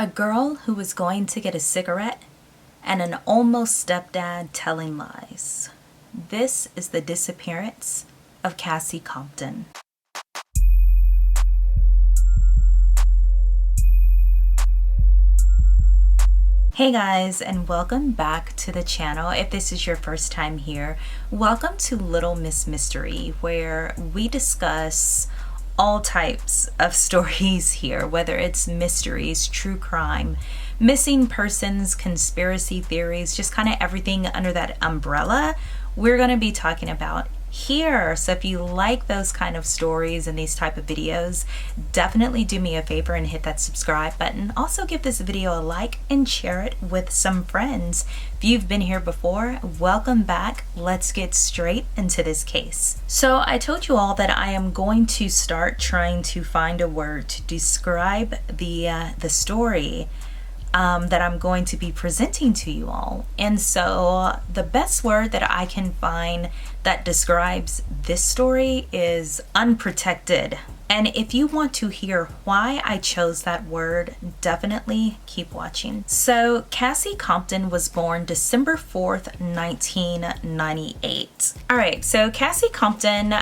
A girl who was going to get a cigarette and an almost stepdad telling lies. This is the disappearance of Cassie Compton. Hey guys, and welcome back to the channel. If this is your first time here, welcome to Little Miss Mystery, where we discuss all types of stories here, whether it's mysteries, true crime, missing persons, conspiracy theories, just kind of everything under that umbrella we're going to be talking about here. So if you like those kind of stories and these type of videos, definitely do me a favor and hit that subscribe button. Also give this video a like and share it with some friends. If you've been here before, welcome back. Let's get straight into this case. So I told you all that I am going to start trying to find a word to describe the story that I'm going to be presenting to you all. And so the best word that I can find that describes this story is unprotected. And if you want to hear why I chose that word, definitely keep watching. So Cassie Compton was born December 4th, 1998. All right, so Cassie Compton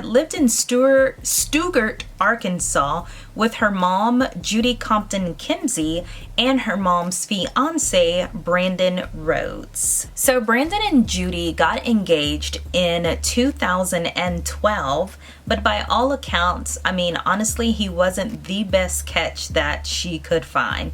lived in Stuttgart, Arkansas with her mom, Judy Compton Kimsey, and her mom's fiance, Brandon Rhodes. So Brandon and Judy got engaged in 2012, but by all accounts, I mean, honestly, he wasn't the best catch that she could find.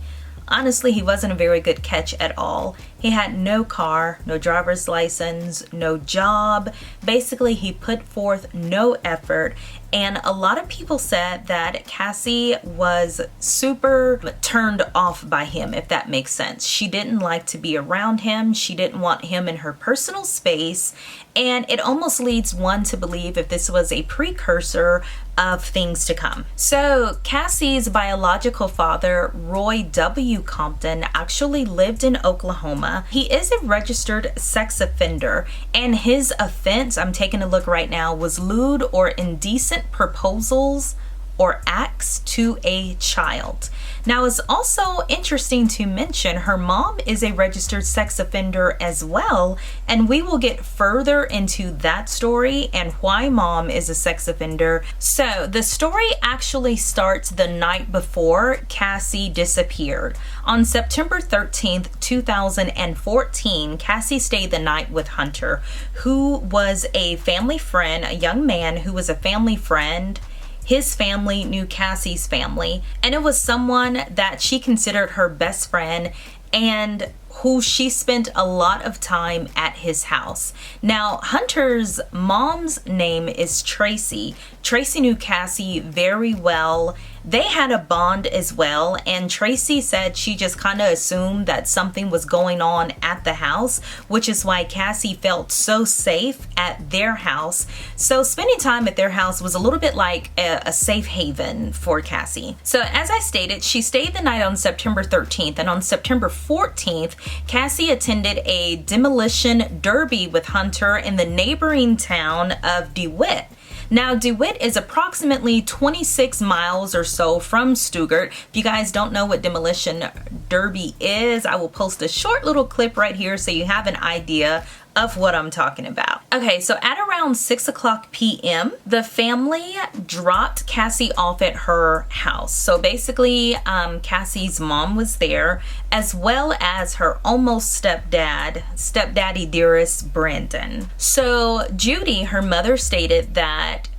Honestly, he wasn't a very good catch at all. He had no car, no driver's license, no job. Basically, he put forth no effort. And a lot of people said that Cassie was super turned off by him, if that makes sense. She didn't like to be around him. She didn't want him in her personal space. And it almost leads one to believe if this was a precursor of things to come. So Cassie's biological father, Roy W. Compton, actually lived in Oklahoma. He is a registered sex offender, and his offense, I'm taking a look right now, was lewd or indecent proposals or acts to a child. Now, it's also interesting to mention her mom is a registered sex offender as well, and we will get further into that story and why mom is a sex offender. So the story actually starts the night before Cassie disappeared. On September 13th, 2014, Cassie stayed the night with Hunter, who was a family friend, a young man who was a family friend. His family knew Cassie's family, and it was someone that she considered her best friend and who she spent a lot of time at his house. Now, Hunter's mom's name is Tracy. Tracy knew Cassie very well. They had a bond as well, and Tracy said she just kind of assumed that something was going on at the house, which is why Cassie felt so safe at their house. So spending time at their house was a little bit like a safe haven for Cassie. So as I stated, she stayed the night on September 13th, and on September 14th, Cassie attended a demolition derby with Hunter in the neighboring town of DeWitt. Now, DeWitt is approximately 26 miles or so from Stuttgart. If you guys don't know what demolition derby is, I will post a short little clip right here so you have an idea of what I'm talking about. Okay, so at around 6:00 p.m., the family dropped Cassie off at her house. So basically, Cassie's mom was there, as well as her almost stepdaddy dearest, Brandon. So Judy, her mother, stated that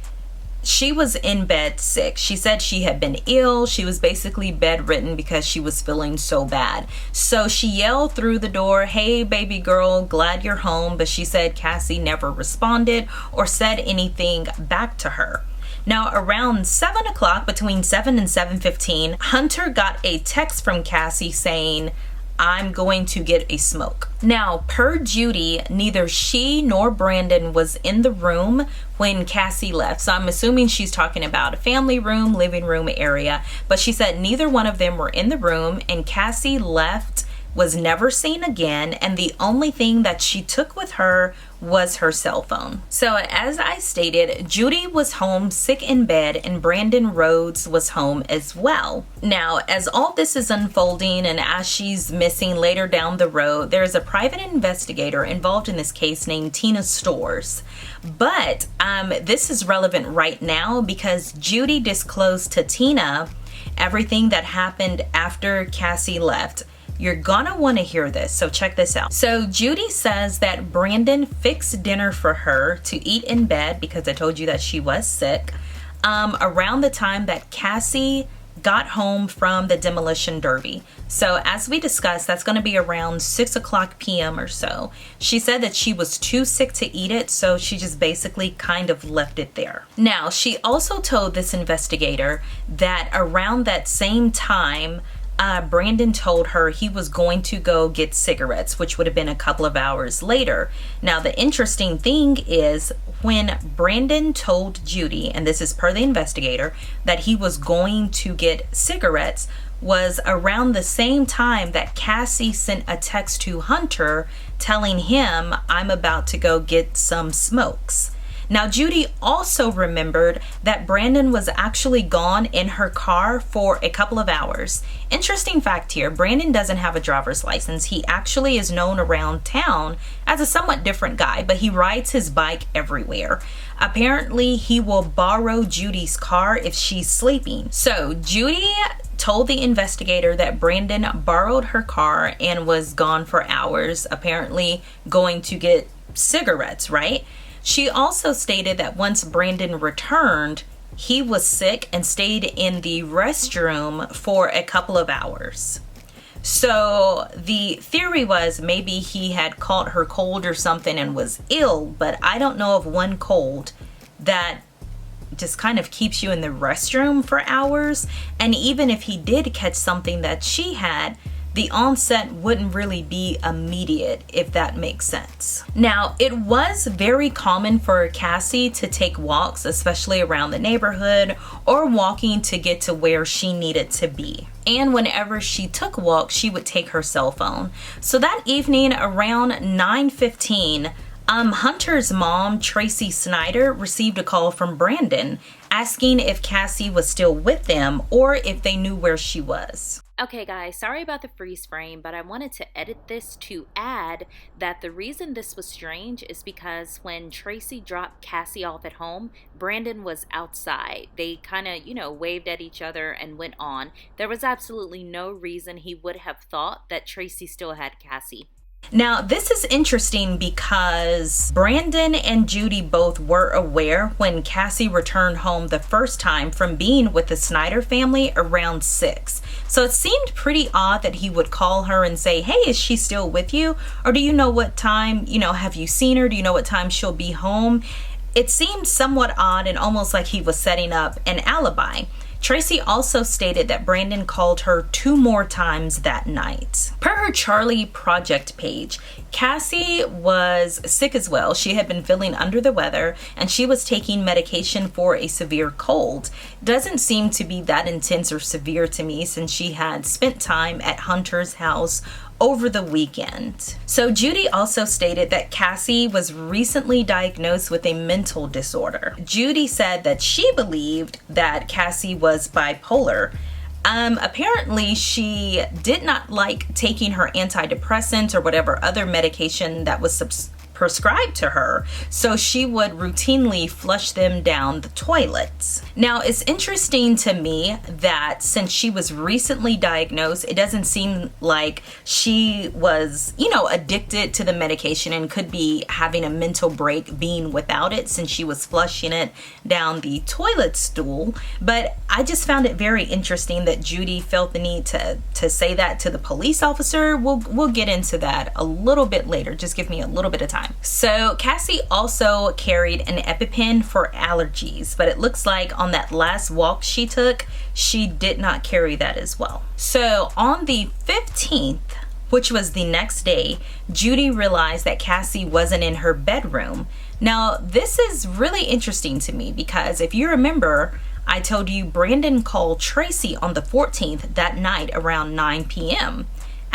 she was in bed sick. She said she had been ill. She was basically bedridden because she was feeling so bad. So she yelled through the door, "Hey, baby girl, glad you're home." But she said Cassie never responded or said anything back to her. Now, around 7 o'clock, between 7 and 7:15, Hunter got a text from Cassie saying, "I'm going to get a smoke." Now, per Judy, neither she nor Brandon was in the room when Cassie left. So I'm assuming she's talking about a family room, living room area. But she said neither one of them were in the room, and Cassie left was never seen again, and the only thing that she took with her was her cell phone. So as I stated, Judy was home sick in bed and Brandon Rhodes was home as well. Now, as all this is unfolding and as she's missing later down the road, there's a private investigator involved in this case named Tina Stores. But this is relevant right now because Judy disclosed to Tina everything that happened after Cassie left. You're gonna want to hear this, so check this out. So Judy says that Brandon fixed dinner for her to eat in bed because I told you that she was sick around the time that Cassie got home from the demolition derby. So as we discussed, that's going to be around 6:00 p.m. or so. She said that she was too sick to eat it, so she just basically kind of left it there. Now, she also told this investigator that around that same time, Brandon told her he was going to go get cigarettes, which would have been a couple of hours later. Now, the interesting thing is when Brandon told Judy, and this is per the investigator, that he was going to get cigarettes was around the same time that Cassie sent a text to Hunter telling him, "I'm about to go get some smokes." Now, Judy also remembered that Brandon was actually gone in her car for a couple of hours. Interesting fact here, Brandon doesn't have a driver's license. He actually is known around town as a somewhat different guy, but he rides his bike everywhere. Apparently, he will borrow Judy's car if she's sleeping. So, Judy told the investigator that Brandon borrowed her car and was gone for hours, apparently going to get cigarettes, right? She also stated that once Brandon returned, he was sick and stayed in the restroom for a couple of hours. So the theory was maybe he had caught her cold or something and was ill, but I don't know of one cold that just kind of keeps you in the restroom for hours. And even if he did catch something that she had, the onset wouldn't really be immediate, if that makes sense. Now, it was very common for Cassie to take walks, especially around the neighborhood, or walking to get to where she needed to be. And whenever she took walks, she would take her cell phone. So that evening around 9:15, Hunter's mom, Tracy Snyder, received a call from Brandon asking if Cassie was still with them or if they knew where she was. Okay guys, sorry about the freeze frame, but I wanted to edit this to add that the reason this was strange is because when Tracy dropped Cassie off at home, Brandon was outside. They kind of, waved at each other and went on. There was absolutely no reason he would have thought that Tracy still had Cassie. Now, this is interesting because Brandon and Judy both were aware when Cassie returned home the first time from being with the Snyder family around 6. So it seemed pretty odd that he would call her and say, "Hey, is she still with you? Or do you know what time, have you seen her? Do you know what time she'll be home?" It seemed somewhat odd and almost like he was setting up an alibi. Tracy also stated that Brandon called her 2 more times that night. Per her Charlie Project page, Cassie was sick as well. She had been feeling under the weather and she was taking medication for a severe cold. Doesn't seem to be that intense or severe to me since she had spent time at Hunter's house over the weekend. So Judy also stated that Cassie was recently diagnosed with a mental disorder. Judy said that she believed that Cassie was bipolar. Apparently she did not like taking her antidepressant or whatever other medication that was prescribed to her, so she would routinely flush them down the toilets. Now, it's interesting to me that since she was recently diagnosed, it doesn't seem like she was, addicted to the medication and could be having a mental break being without it since she was flushing it down the toilet stool. But I just found it very interesting that Judy felt the need to say that to the police officer. We'll get into that a little bit later. Just give me a little bit of time. So Cassie also carried an EpiPen for allergies, but it looks like on that last walk she took, she did not carry that as well. So on the 15th, which was the next day, Judy realized that Cassie wasn't in her bedroom. Now, this is really interesting to me because if you remember, I told you Brandon called Tracy on the 14th that night around 9 p.m.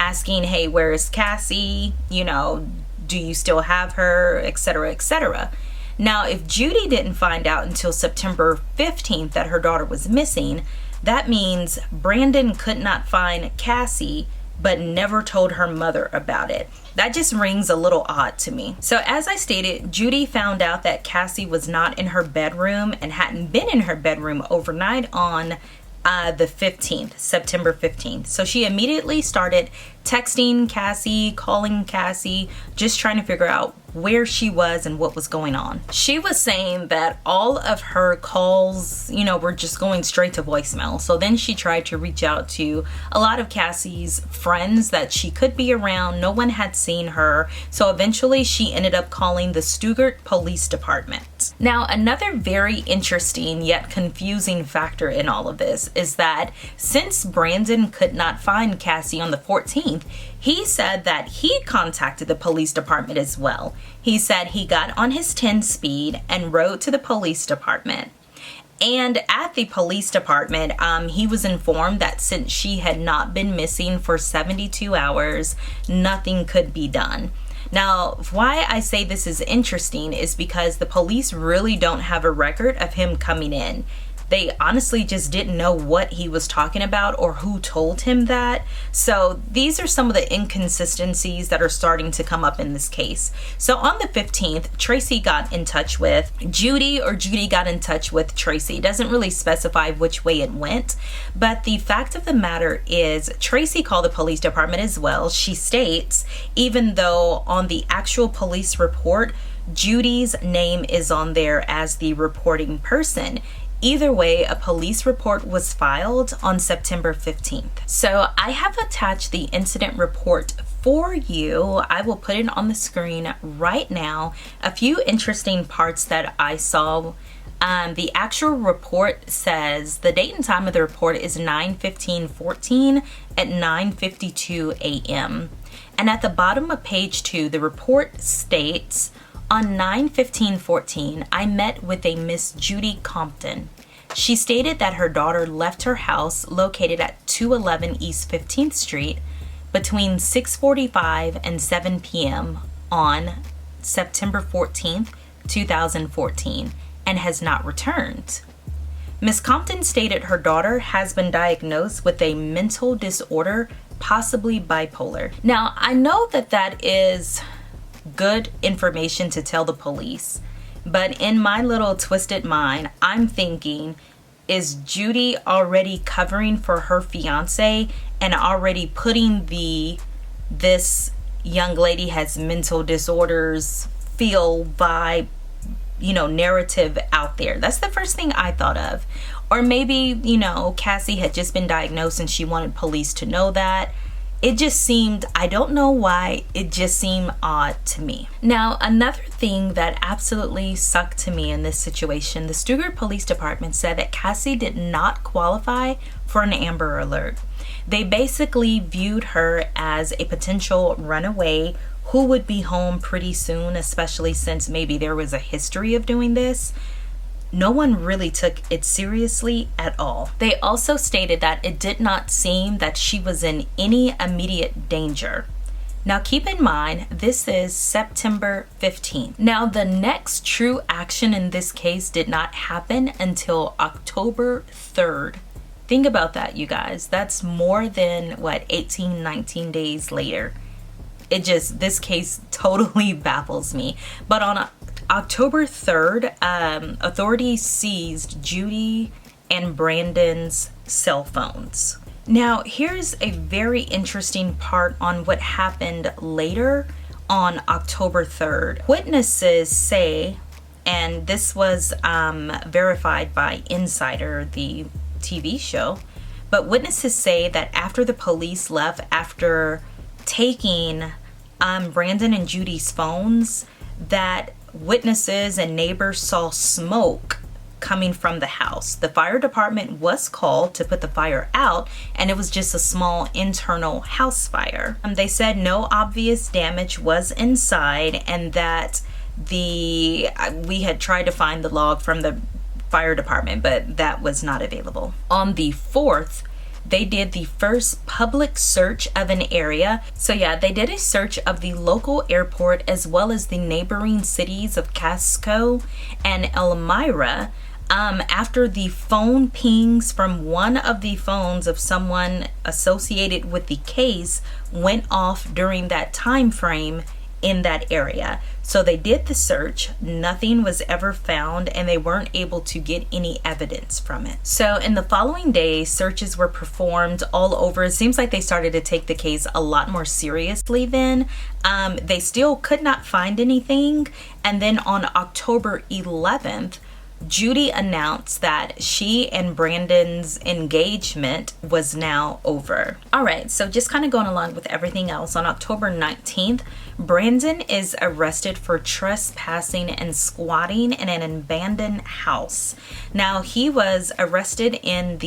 asking, hey, where is Cassie? You know, do you still have her, etc., etc. Now, if Judy didn't find out until September 15th that her daughter was missing, that means Brandon could not find Cassie but never told her mother about it. That just rings a little odd to me. So as I stated, Judy found out that Cassie was not in her bedroom and hadn't been in her bedroom overnight on the 15th, September 15th. So she immediately started texting Cassie, calling Cassie, just trying to figure out where she was and what was going on. She was saying that all of her calls, you know, were just going straight to voicemail. So then she tried to reach out to a lot of Cassie's friends that she could be around. No one had seen her. So eventually she ended up calling the Stuttgart Police Department. Now, another very interesting yet confusing factor in all of this is that since Brandon could not find Cassie on the 14th, he said that he contacted the police department as well. He said he got on his 10 speed and rode to the police department. And at the police department, he was informed that since she had not been missing for 72 hours, nothing could be done. Now, why I say this is interesting is because the police really don't have a record of him coming in. They honestly just didn't know what he was talking about or who told him that. So these are some of the inconsistencies that are starting to come up in this case. So on the 15th, Tracy got in touch with Judy, or Judy got in touch with Tracy. It doesn't really specify which way it went, but the fact of the matter is Tracy called the police department as well. She states, even though on the actual police report, Judy's name is on there as the reporting person. Either way, a police report was filed on September 15th. So I have attached the incident report for you. I will put it on the screen right now. A few interesting parts that I saw. The actual report says the date and time of the report is 9/15/14 at 9:52 a.m. And at the bottom of page 2, the report states, on 9/15/14, I met with a Miss Judy Compton. She stated that her daughter left her house located at 211 East 15th Street between 6:45 and 7 p.m. on September 14th, 2014, and has not returned. Ms. Compton stated her daughter has been diagnosed with a mental disorder, possibly bipolar. Now, I know that that is good information to tell the police, but in my little twisted mind, I'm thinking, is Judy already covering for her fiance and already putting this young lady has mental disorders vibe, narrative out there? That's the first thing I thought of. Or maybe, Cassie had just been diagnosed and she wanted police to know that. It just seemed, I don't know why, it just seemed odd to me. Now, another thing that absolutely sucked to me in this situation, the Stuttgart Police Department said that Cassie did not qualify for an Amber Alert. They basically viewed her as a potential runaway who would be home pretty soon, especially since maybe there was a history of doing this. No one really took it seriously at all. They also stated that it did not seem that she was in any immediate danger. Now keep in mind, this is September 15th. Now the next true action in this case did not happen until October 3rd. Think about that, you guys. That's more than 18, 19 days later. This case totally baffles me. But on October 3rd, authorities seized Judy and Brandon's cell phones. Now, here's a very interesting part on what happened later on October 3rd. Witnesses say, and this was verified by Insider, the TV show, but witnesses say that after the police left, after taking Brandon and Judy's phones, that witnesses and neighbors saw smoke coming from the house. The fire department was called to put the fire out, and it was just a small internal house fire. They said no obvious damage was inside, and that we had tried to find the log from the fire department, but that was not available. On the 4th, they did the first public search of an area. So yeah, they did a search of the local airport as well as the neighboring cities of Casco and Elmira. After the phone pings from one of the phones of someone associated with the case went off during that time frame in that area. So they did the search, nothing was ever found, and they weren't able to get any evidence from it. So in the following days, searches were performed all over. It seems like they started to take the case a lot more seriously then. They still could not find anything. And then on October 11th, Judy announced that she and Brandon's engagement was now over. All right, so just kind of going along with everything else, on October 19th, Brandon is arrested for trespassing and squatting in an abandoned house. Now, he was arrested by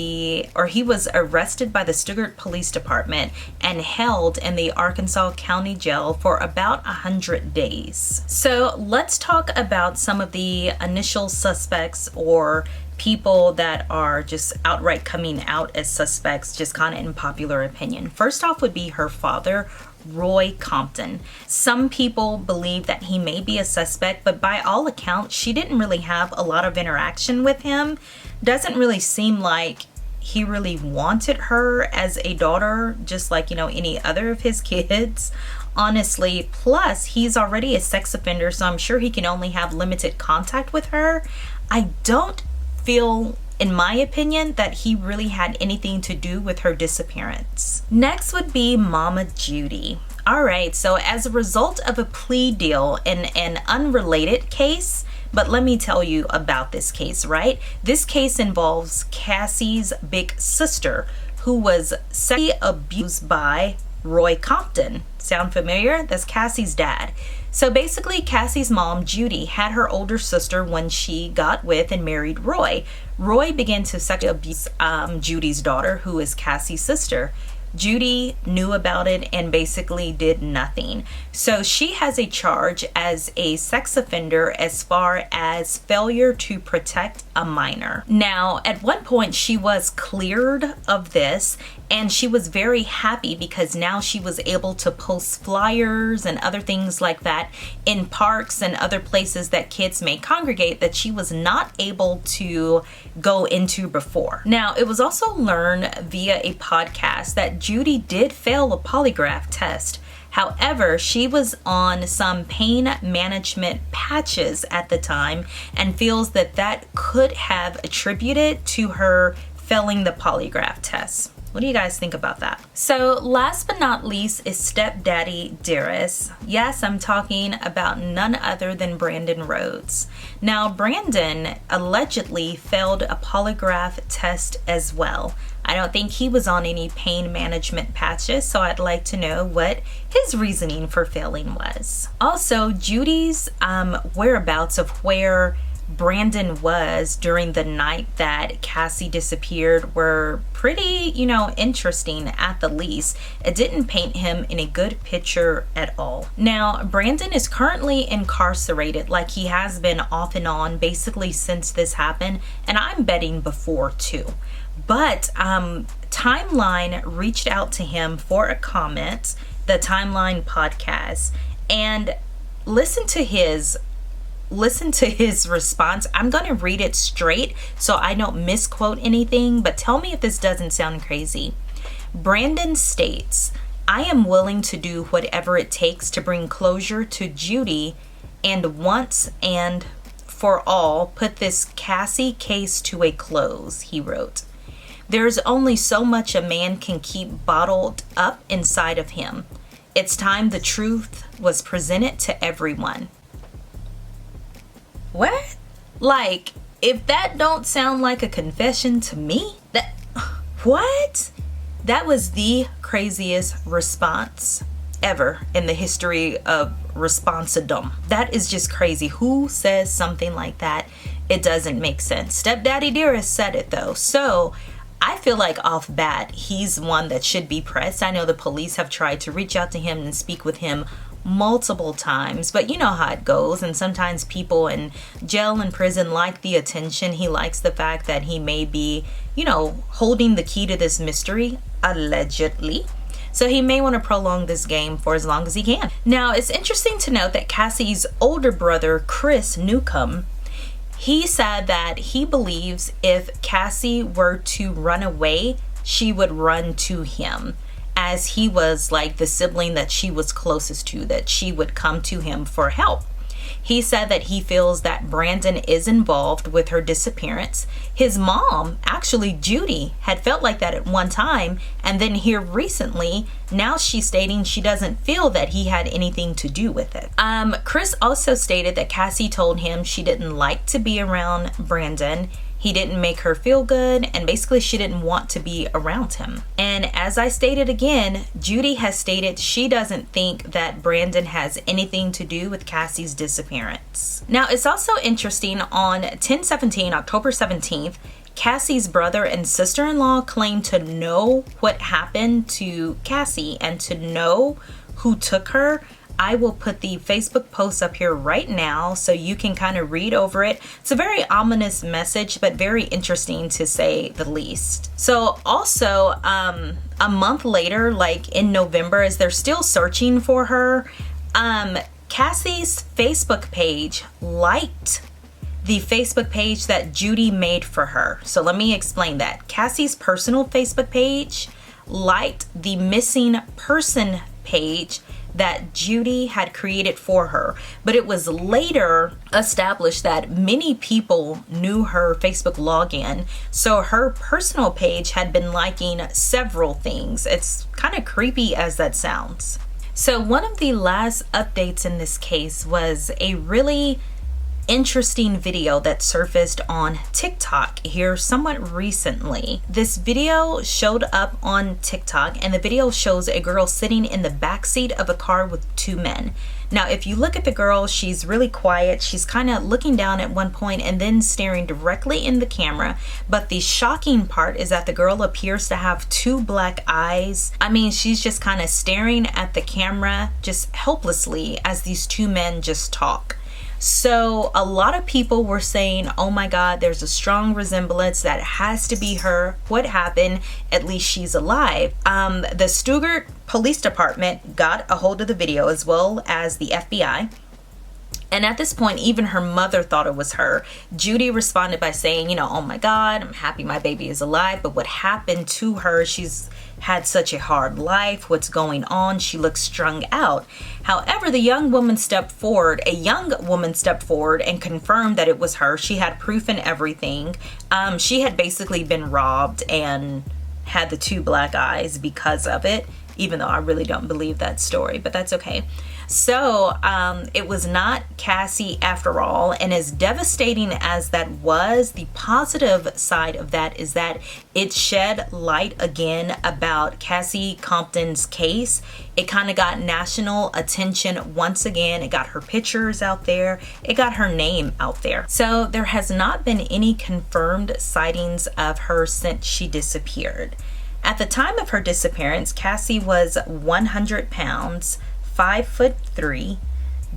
the Stuttgart Police Department and held in the Arkansas County Jail for about 100 days. So let's talk about some of the initial suspects or people that are just outright coming out as suspects, just kind of in popular opinion. First off would be her father, Roy Compton. Some people believe that he may be a suspect, but by all accounts, she didn't really have a lot of interaction with him. Doesn't really seem like he really wanted her as a daughter, just like, any other of his kids. Honestly, plus he's already a sex offender, so I'm sure he can only have limited contact with her. I don't feel, in my opinion, that he really had anything to do with her disappearance. Next would be Mama Judy. All right, so as a result of a plea deal in an unrelated case, but let me tell you about this case, right? This case involves Cassie's big sister, who was sexually abused by Roy Compton. Sound familiar? That's Cassie's dad. So basically, Cassie's mom, Judy, had her older sister when she got with and married Roy. Roy began to sexually abuse Judy's daughter, who is Cassie's sister. Judy knew about it and basically did nothing. So she has a charge as a sex offender as far as failure to protect a minor. Now, at one point she was cleared of this, and she was very happy because now she was able to post flyers and other things like that in parks and other places that kids may congregate that she was not able to go into before. Now, it was also learned via a podcast that Judy did fail a polygraph test. However, she was on some pain management patches at the time and feels that that could have attributed to her failing the polygraph test. What do you guys think about that? So last but not least is stepdaddy Dearest. Yes, I'm talking about none other than Brandon Rhodes. Now, Brandon allegedly failed a polygraph test as well. I don't think he was on any pain management patches, so I'd like to know what his reasoning for failing was. Also, Judy's whereabouts of where Brandon was during the night that Cassie disappeared were pretty, interesting at the least. It didn't paint him in a good picture at all. Now, Brandon is currently incarcerated, like he has been off and on basically since this happened, and I'm betting before too. But Timeline reached out to him for a comment, the Timeline podcast, and listen to his response. I'm going to read it straight so I don't misquote anything, but tell me if this doesn't sound crazy. Brandon states, "I am willing to do whatever it takes to bring closure to Judy and once and for all put this Cassie case to a close," he wrote. "There's only so much a man can keep bottled up inside of him. It's time the truth was presented to everyone." What? Like, if that don't sound like a confession to me, what? That was the craziest response ever in the history of responsodom. That is just crazy. Who says something like that? It doesn't make sense. Stepdaddy Dearest said it though. So I feel like off bat, he's one that should be pressed. I know the police have tried to reach out to him and speak with him multiple times, but you know how it goes. And sometimes people in jail and prison like the attention. He likes the fact that he may be, holding the key to this mystery, allegedly. So he may want to prolong this game for as long as he can. Now, it's interesting to note that Cassie's older brother, Chris Newcomb, he said that he believes if Cassie were to run away, she would run to him, as he was like the sibling that she was closest to, that she would come to him for help. He said that he feels that Brandon is involved with her disappearance. His mom, actually Judy, had felt like that at one time, and then here recently, now she's stating she doesn't feel that he had anything to do with it. Chris also stated that Cassie told him she didn't like to be around Brandon. He didn't make her feel good, and basically she didn't want to be around him. And as I stated again, Judy has stated she doesn't think that Brandon has anything to do with Cassie's disappearance. Now, it's also interesting, on 10/17, October 17th, Cassie's brother and sister-in-law claimed to know what happened to Cassie and to know who took her. I will put the Facebook post up here right now so you can kind of read over it. It's a very ominous message, but very interesting to say the least. So also, a month later, like in November, as they're still searching for her, Cassie's Facebook page liked the Facebook page that Judy made for her. So let me explain that. Cassie's personal Facebook page liked the missing person page that Judy had created for her. But it was later established that many people knew her Facebook login, so her personal page had been liking several things. It's kind of creepy as that sounds. So one of the last updates in this case was a really interesting video that surfaced on TikTok here somewhat recently. This video showed up on TikTok, and the video shows a girl sitting in the backseat of a car with two men. Now, if you look at the girl, she's really quiet. She's kind of looking down at one point and then staring directly in the camera. But the shocking part is that the girl appears to have two black eyes. I mean, she's just kind of staring at the camera just helplessly as these two men just talk. So a lot of people were saying, oh my God, there's a strong resemblance, that has to be her. What happened? At least she's alive. The Stuttgart Police Department got a hold of the video, as well as the FBI. And at this point, even her mother thought it was her. Judy responded by saying, oh my God, I'm happy my baby is alive. But what happened to her? She's had such a hard life. What's going on? She looks strung out. However, a young woman stepped forward and confirmed that it was her. She had proof and everything. She had basically been robbed and had the two black eyes because of it, even though I really don't believe that story, but that's okay. So it was not Cassie after all, and as devastating as that was, the positive side of that is that it shed light again about Cassie Compton's case. It kind of got national attention once again. It got her pictures out there. It got her name out there. So there has not been any confirmed sightings of her since she disappeared. At the time of her disappearance, Cassie was 100 pounds, 5'3",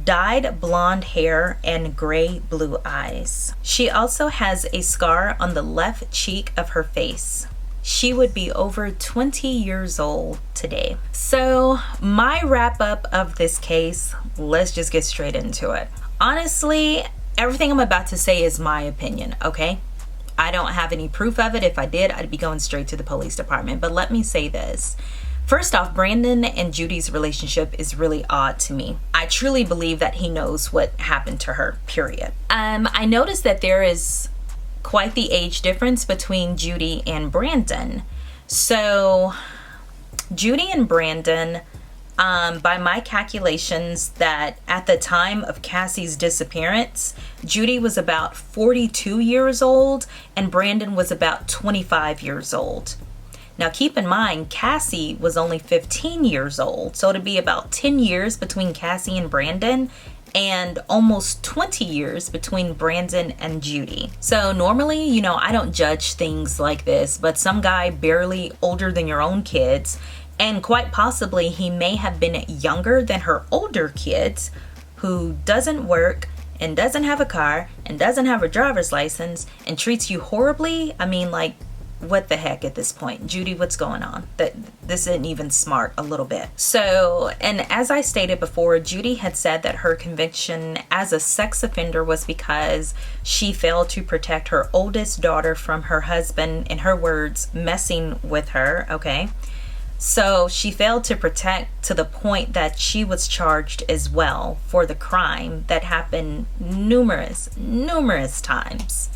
dyed blonde hair, and gray blue eyes. She also has a scar on the left cheek of her face. She would be over 20 years old today. So my wrap up of this case, let's just get straight into it. Honestly, everything I'm about to say is my opinion, okay? I don't have any proof of it. If I did, I'd be going straight to the police department. But let me say this. First off, Brandon and Judy's relationship is really odd to me. I truly believe that he knows what happened to her, period. I noticed that there is quite the age difference between Judy and Brandon. So Judy and Brandon, by my calculations, that at the time of Cassie's disappearance, Judy was about 42 years old and Brandon was about 25 years old. Now keep in mind, Cassie was only 15 years old, so it'd be about 10 years between Cassie and Brandon and almost 20 years between Brandon and Judy. So normally, I don't judge things like this, but some guy barely older than your own kids And quite possibly he may have been younger than her older kids, who doesn't work and doesn't have a car and doesn't have a driver's license and treats you horribly. I mean, like, what the heck at this point? Judy, what's going on? This isn't even smart a little bit. So, and as I stated before, Judy had said that her conviction as a sex offender was because she failed to protect her oldest daughter from her husband, in her words, messing with her, okay? So she failed to protect to the point that she was charged as well for the crime that happened numerous times.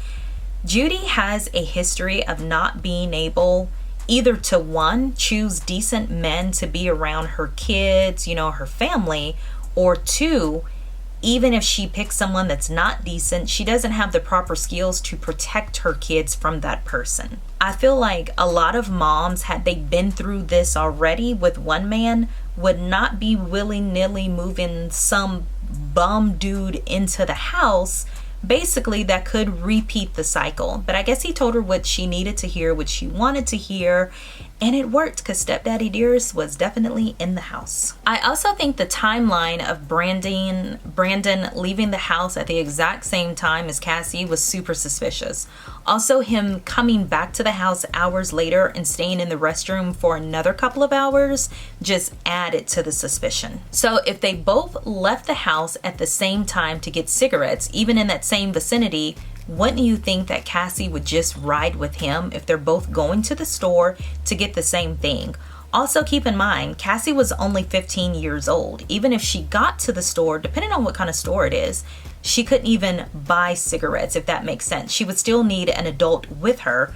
Judy has a history of not being able either to, one, choose decent men to be around her kids, you know, her family, or two, even if she picks someone that's not decent, she doesn't have the proper skills to protect her kids from that person. I feel like a lot of moms, had they been through this already with one man, would not be willy-nilly moving some bum dude into the house, basically, that could repeat the cycle. But I guess he told her what she needed to hear, what she wanted to hear, and it worked because Stepdaddy Dearest was definitely in the house. I also think the timeline of Brandon leaving the house at the exact same time as Cassie was super suspicious. Also, him coming back to the house hours later and staying in the restroom for another couple of hours just added to the suspicion. So if they both left the house at the same time to get cigarettes, even in that same vicinity, wouldn't you think that Cassie would just ride with him if they're both going to the store to get the same thing? Also, keep in mind, Cassie was only 15 years old. Even if she got to the store, depending on what kind of store it is, she couldn't even buy cigarettes, if that makes sense. She would still need an adult with her.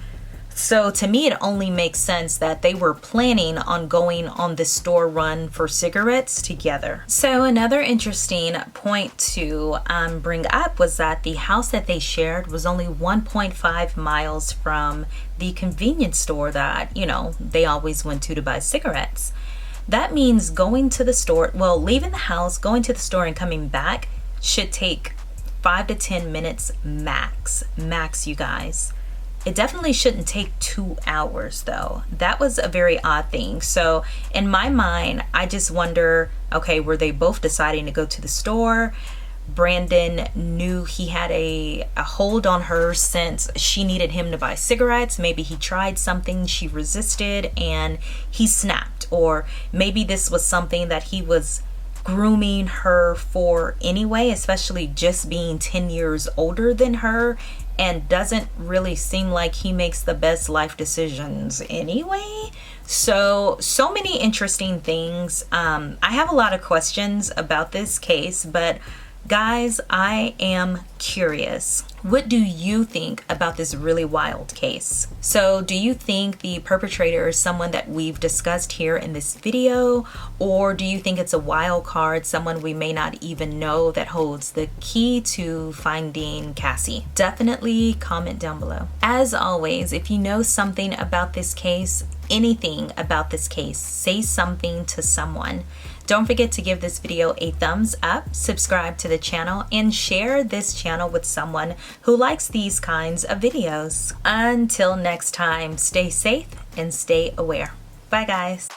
So to me, it only makes sense that they were planning on going on this store run for cigarettes together. So another interesting point to bring up was that the house that they shared was only 1.5 miles from the convenience store that, you know, they always went to buy cigarettes. That means going to the store, well, leaving the house, going to the store and coming back should take 5 to 10 minutes max, you guys. It definitely shouldn't take 2 hours though. That was a very odd thing. So in my mind, I just wonder, okay, were they both deciding to go to the store? Brandon knew he had a hold on her since she needed him to buy cigarettes. Maybe he tried something, she resisted, and he snapped. Or maybe this was something that he was grooming her for anyway, especially just being 10 years older than her, and doesn't really seem like he makes the best life decisions anyway. So many interesting things. I have a lot of questions about this case, but guys, I am curious. What do you think about this really wild case? So do you think the perpetrator is someone that we've discussed here in this video? Or do you think it's a wild card, someone we may not even know that holds the key to finding Cassie? Definitely comment down below. As always, if you know something about this case, anything about this case, say something to someone. Don't forget to give this video a thumbs up, subscribe to the channel, and share this channel with someone who likes these kinds of videos. Until next time, stay safe and stay aware. Bye guys.